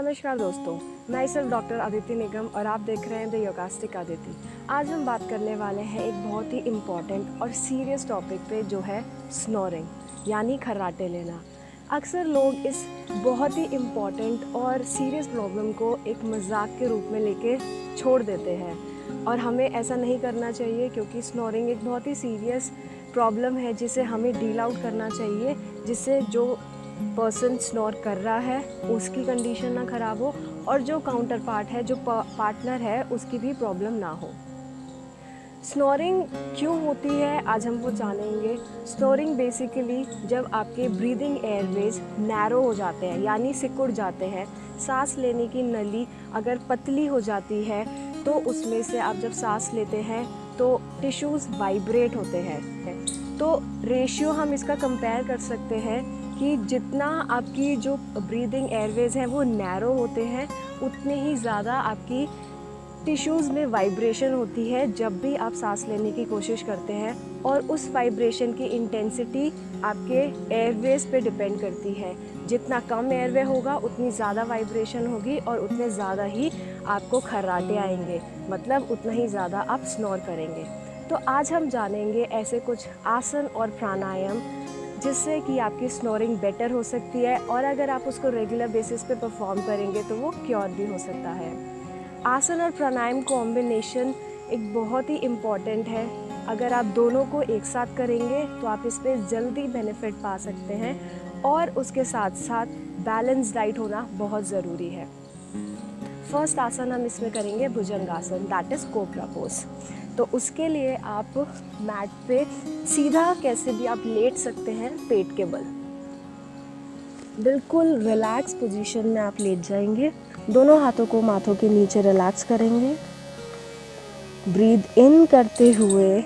नमस्कार दोस्तों, मैं सिर्फ डॉक्टर अदिति निगम और आप देख रहे हैं द योगास्टिक अदिति। आज हम बात करने वाले हैं एक बहुत ही इम्पॉर्टेंट और सीरियस टॉपिक पे जो है स्नोरिंग यानी खर्राटे लेना। अक्सर लोग इस बहुत ही इम्पॉर्टेंट और सीरियस प्रॉब्लम को एक मजाक के रूप में लेके छोड़ देते हैं और हमें ऐसा नहीं करना चाहिए क्योंकि स्नोरिंग एक बहुत ही सीरियस प्रॉब्लम है जिसे हमें डील आउट करना चाहिए, जिससे जो पर्सन स्नोर कर रहा है उसकी कंडीशन ना ख़राब हो और जो काउंटर पार्ट है, जो पार्टनर है, उसकी भी प्रॉब्लम ना हो। स्नोरिंग क्यों होती है आज हम वो जानेंगे। स्नोरिंग बेसिकली जब आपके ब्रीदिंग एयरवेज नैरो हो जाते हैं यानी सिकुड़ जाते हैं, सांस लेने की नली अगर पतली हो जाती है तो उसमें से आप जब सांस लेते हैं तो टिश्यूज़ वाइब्रेट होते हैं। तो रेशियो हम इसका कंपेयर कर सकते हैं कि जितना आपकी जो ब्रीदिंग एयरवेज हैं वो नैरो होते हैं, उतने ही ज़्यादा आपकी टिश्यूज़ में वाइब्रेशन होती है जब भी आप सांस लेने की कोशिश करते हैं, और उस वाइब्रेशन की इंटेंसिटी आपके एयरवेज पे डिपेंड करती है। जितना कम एयरवे होगा उतनी ज़्यादा वाइब्रेशन होगी और उतने ज़्यादा ही आपको खर्राटे आएंगे, मतलब उतना ही ज़्यादा आप स्नोर करेंगे। तो आज हम जानेंगे ऐसे कुछ आसन और प्राणायाम जिससे कि आपकी स्नोरिंग बेटर हो सकती है, और अगर आप उसको रेगुलर बेसिस पे परफॉर्म करेंगे तो वो क्योर भी हो सकता है। आसन और प्राणायाम कॉम्बिनेशन एक बहुत ही इम्पॉर्टेंट है। अगर आप दोनों को एक साथ करेंगे तो आप इस पर जल्दी बेनिफिट पा सकते हैं, और उसके साथ साथ बैलेंस डाइट होना बहुत ज़रूरी है। फर्स्ट आसन हम इसमें करेंगे भुजंगासन, दैट इज़ कोबरा पोज। तो उसके लिए आप मैट पे सीधा कैसे भी आप लेट सकते हैं, पेट के बल बिल्कुल रिलैक्स पोजीशन में आप लेट जाएंगे। दोनों हाथों को माथों के नीचे रिलैक्स करेंगे। ब्रीद इन करते हुए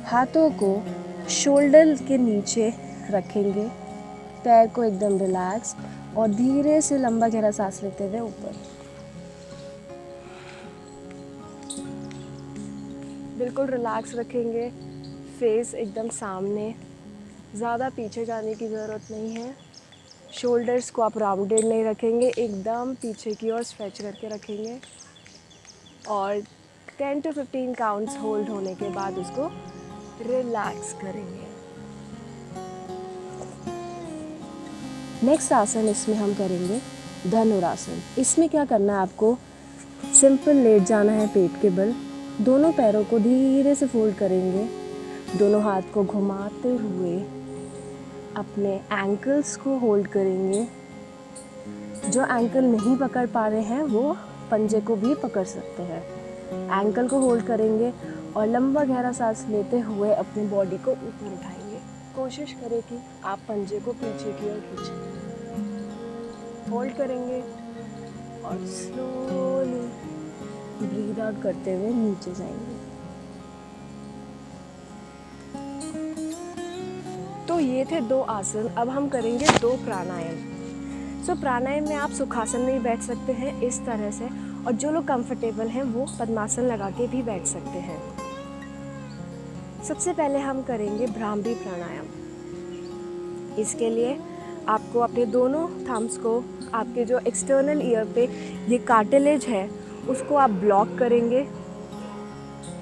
हाथों को शोल्डर के नीचे रखेंगे, पैर को एकदम रिलैक्स, और धीरे से लंबा गहरा सांस लेते हुए ऊपर बिल्कुल रिलैक्स रखेंगे। फेस एकदम सामने, ज़्यादा पीछे जाने की ज़रूरत नहीं है। शोल्डर्स को आप राउंडेड नहीं रखेंगे, एकदम पीछे की ओर स्ट्रेच करके रखेंगे, और 10 to 15 काउंट्स होल्ड होने के बाद उसको रिलैक्स करेंगे। नेक्स्ट आसन इसमें हम करेंगे धनुरासन। इसमें क्या करना है, आपको सिंपल लेट जाना है पेट के बल, दोनों पैरों को धीरे से फोल्ड करेंगे, दोनों हाथ को घुमाते हुए अपने एंकल्स को होल्ड करेंगे। जो एंकल नहीं पकड़ पा रहे हैं वो पंजे को भी पकड़ सकते हैं। एंकल को होल्ड करेंगे और लंबा गहरा सांस लेते हुए अपनी बॉडी को ऊपर उठाएंगे। कोशिश करें कि आप पंजे को पीछे की ओर खींचें। होल्ड करेंगे और स्लोली ब्रीद आउट करते हुए नीचे जाएंगे। तो ये थे 2 आसन। अब हम करेंगे 2 प्राणायाम। सो प्राणायाम में आप सुखासन में ही बैठ सकते हैं इस तरह से, और जो लोग कंफर्टेबल हैं वो पद्मासन लगा के भी बैठ सकते हैं। सबसे पहले हम करेंगे भ्रामरी प्राणायाम। इसके लिए आपको अपने दोनों थम्स को आपके जो एक्सटर्नल ईयर पे ये कार्टिलेज है उसको आप ब्लॉक करेंगे,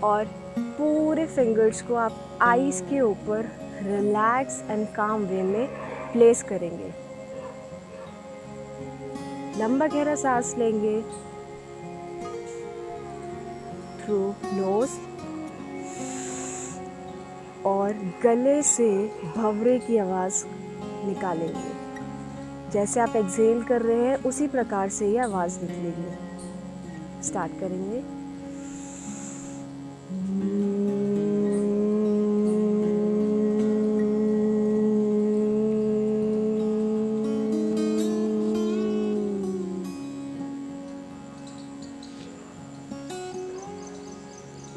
और पूरे फिंगर्स को आप आईज के ऊपर रिलैक्स एंड काम वे में प्लेस करेंगे। लंबा गहरा सांस लेंगे थ्रू नोज, और गले से भंवरे की आवाज़ निकालेंगे। जैसे आप एक्सहेल कर रहे हैं उसी प्रकार से ये आवाज़ निकलेगी। स्टार्ट करेंगे।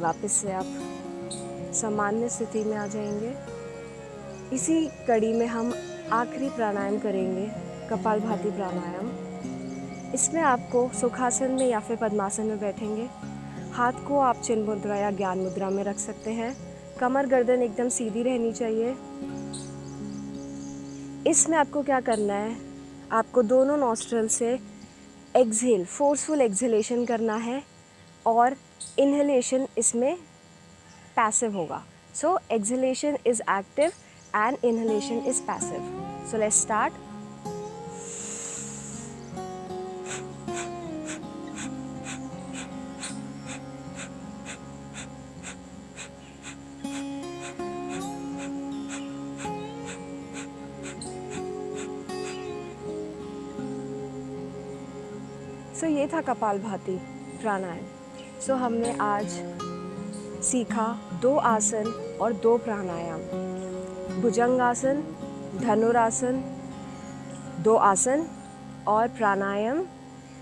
वापस से आप सामान्य स्थिति में आ जाएंगे। इसी कड़ी में हम आखिरी प्राणायाम करेंगे, कपालभाति प्राणायाम। इसमें आपको सुखासन में या फिर पद्मासन में बैठेंगे। हाथ को आप चिन्ह मुद्रा या ज्ञान मुद्रा में रख सकते हैं। कमर गर्दन एकदम सीधी रहनी चाहिए। इसमें आपको क्या करना है, आपको दोनों नॉस्ट्रल से एक्सहेल, फोर्सफुल एक्सहेलेशन करना है और इनहेलेशन इसमें पैसिव होगा. So exhalation is active and inhalation is passive. So let's start. So ये था कपालभाति प्राणायाम. सो हमने आज सीखा 2 आसन और 2 प्राणायाम, भुजंगासन, धनुरासन, 2 आसन और प्राणायाम,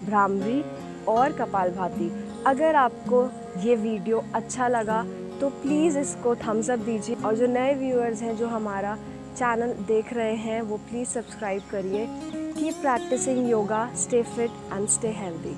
भ्रामरी और कपालभाति. अगर आपको ये वीडियो अच्छा लगा तो प्लीज़ इसको थम्स अप दीजिए और जो नए व्यूअर्स हैं जो हमारा चैनल देख रहे हैं वो प्लीज़ सब्सक्राइब करिए. Keep practicing yoga, stay fit and stay healthy.